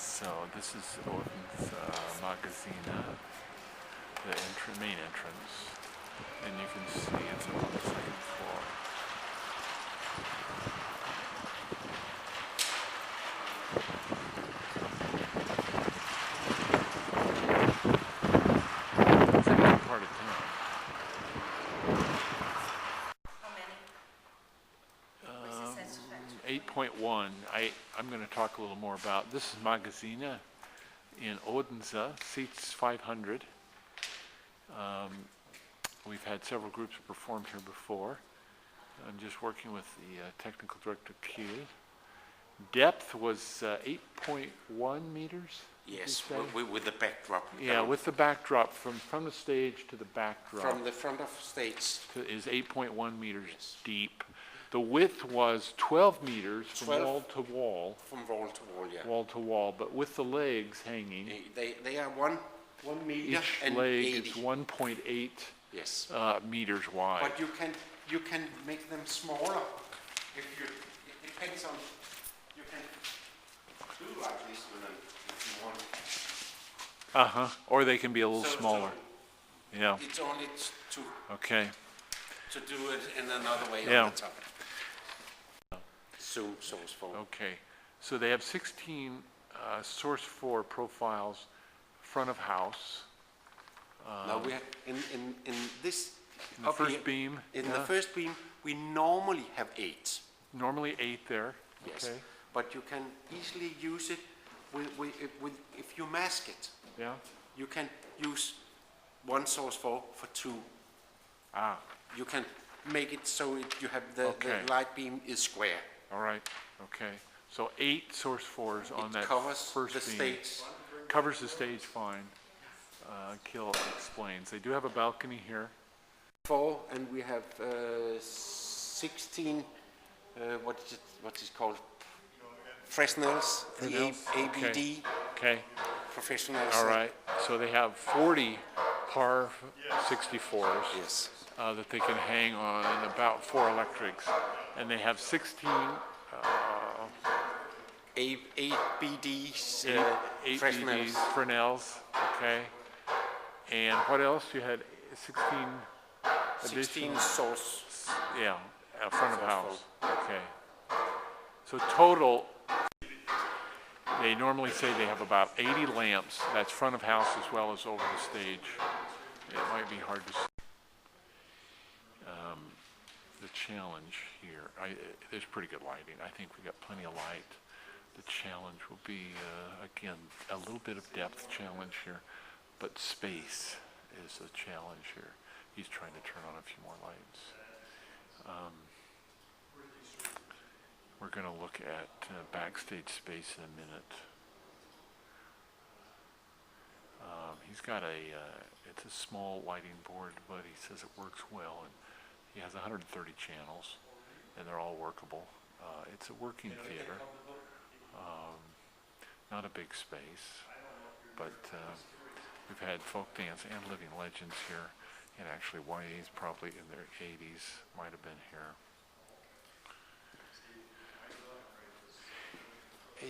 So this is Odense Magazina, the main entrance, and you can see it's up on the second floor. It's a good part of town. How many? 8.1. I'm going to talk a little more about. This is Magazina in Odense, seats 500. We've had several groups performed here before. I'm just working with the technical director, Kiel. Depth was 8.1 meters? Yes, with the backdrop. Yeah, with the backdrop from the stage to the backdrop. From the front of stage. Is 8.1 meters deep. The width was 12 meters from 12 wall to wall. From wall to wall, yeah. Wall to wall, but with the legs hanging. They are one meter Each and leg 80. is 1.8 Yes. meters wide. But you can make them smaller. It depends on, you can do like this with them if you want. Or they can be a little smaller. Yeah. It's only Okay. to do it in another way Yeah. on the top. Source 4. Okay. So they have 16 source 4 profiles, front of house. Now we have in this In the up first here, beam. in yeah. the first beam we normally have 8. Normally 8 there. Yes. Okay. But you can easily use it with if you mask it. Yeah. You can use one source for 2. Ah. You can make it so you have the light beam is square. All right. Okay. So 8 source 4s on It that covers first the beam. stage. Covers the stage fine. Kiel explains. They do have a balcony here. 4, and we have 16. What is it called? Fresnels. Fresnels, The ABD Okay. professionals. All right. So they have 40 par 64s. Yes. That they can hang on, and about 4 electrics. And they have 16 ABDs. eight Fresnels. BDs, Fresnels, okay. And what else? You had 16 16 additional, source. yeah, front of house, okay. So total, they normally say they have about 80 lamps. That's front of house as well as over the stage. It might be hard to see. The challenge here, there's pretty good lighting. I think we got plenty of light. The challenge will be, again, a little bit of depth challenge here, but space is a challenge here. He's trying to turn on a few more lights. We're going to look at backstage space in a minute. He's got it's a small lighting board, but he says it works well, and he has 130 channels, and they're all workable. It's a working theater. Not a big space, but we've had folk dance and living legends here, and actually YA's probably in their 80s, might have been here.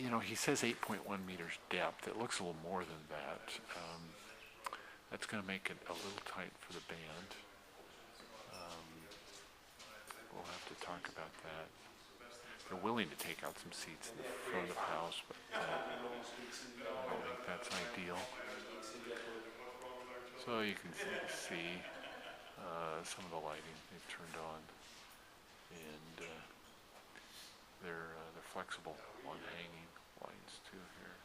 You know, he says 8.1 meters depth. It looks a little more than that. That's going to make it a little tight for the band. We'll have to talk about that. They're willing to take out some seats in the front of the house, but I don't think that's ideal. So you can see some of the lighting they've turned on, and they're flexible on hanging lights too here.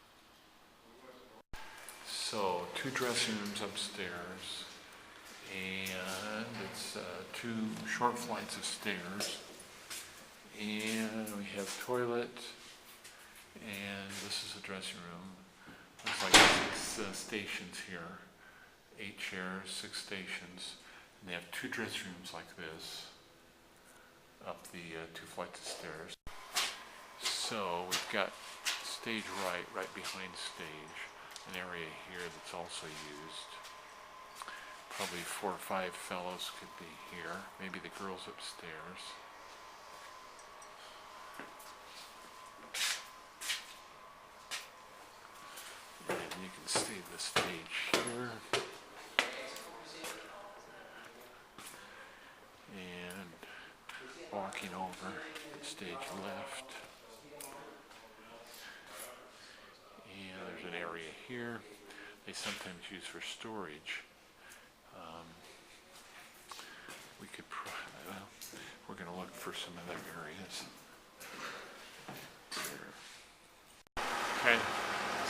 So 2 dressing rooms upstairs, and it's 2 short flights of stairs. And we have toilet, and this is a dressing room. Looks like 6 stations here, 8 chairs, 6 stations, and they have 2 dressing rooms like this up the 2 flights of stairs. So we've got stage right behind stage, an area here that's also used. Probably 4 or 5 fellows could be here, maybe the girls upstairs. see the stage here. And walking over, stage left. And there's an area here they sometimes use for storage. We could, well, we're going to look for some other areas. Okay,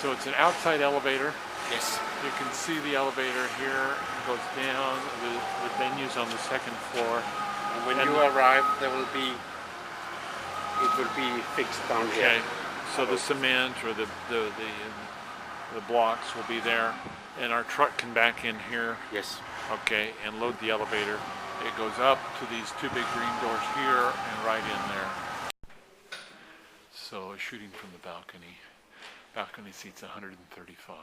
so it's an outside elevator. Yes. You can see the elevator here. It goes down. The venue's on the second floor. And when you arrive, it will be fixed down Okay, here. so the cement or the blocks will be there, and our truck can back in here. Yes. Okay, and load the elevator. It goes up to these two big green doors here and right in there. So shooting from the balcony. Balcony seats 135.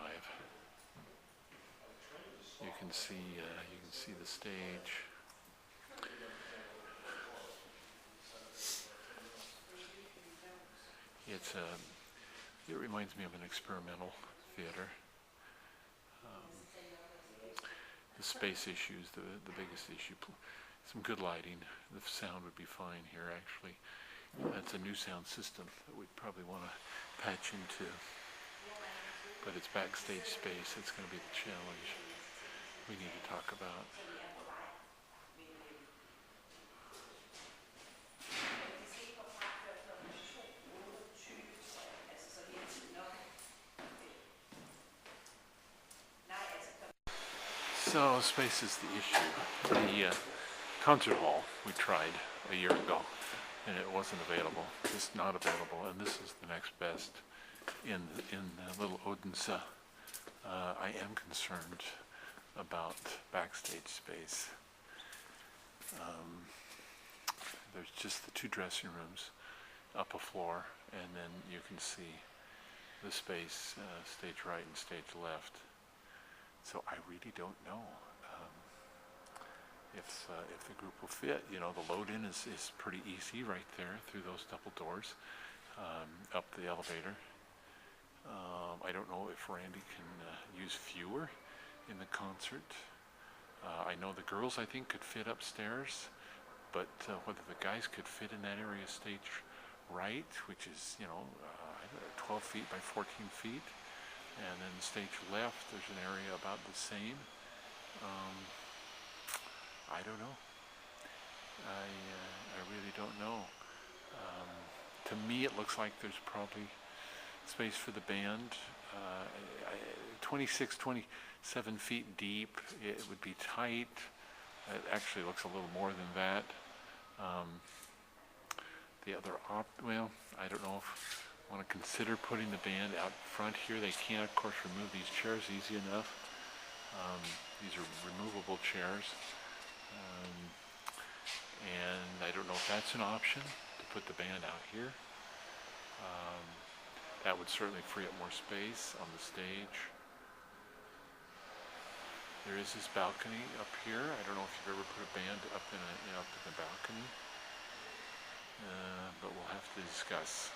You can see the stage. It reminds me of an experimental theater. The space issues, the biggest issue. Some good lighting. The sound would be fine here, actually. That's a new sound system that we'd probably want to patch into. But it's backstage space. It's going to be the challenge we need to talk about. So space is the issue. The concert hall we tried a year ago, and it wasn't available. Just not available. And this is the next best in little Odense. I am concerned about backstage space. There's just the two dressing rooms up a floor, and then you can see the space, stage right and stage left. So I really don't know if the group will fit. You know, the load in is pretty easy right there through those double doors, up the elevator. I don't know if Randy can use fewer in the concert. I know the girls, I think, could fit upstairs, but whether the guys could fit in that area stage right, which is, 12 feet by 14 feet, and then stage left, there's an area about the same. I don't know. I really don't know. To me, it looks like there's probably space for the band. 26, 27 feet deep. It would be tight. It actually looks a little more than that. The other well, I don't know if I want to consider putting the band out front here. They can, of course, remove these chairs easy enough. These are removable chairs. And I don't know if that's an option to put the band out here. That would certainly free up more space on the stage. There is this balcony up here. I don't know if you've ever put a band up in the balcony, but we'll have to discuss.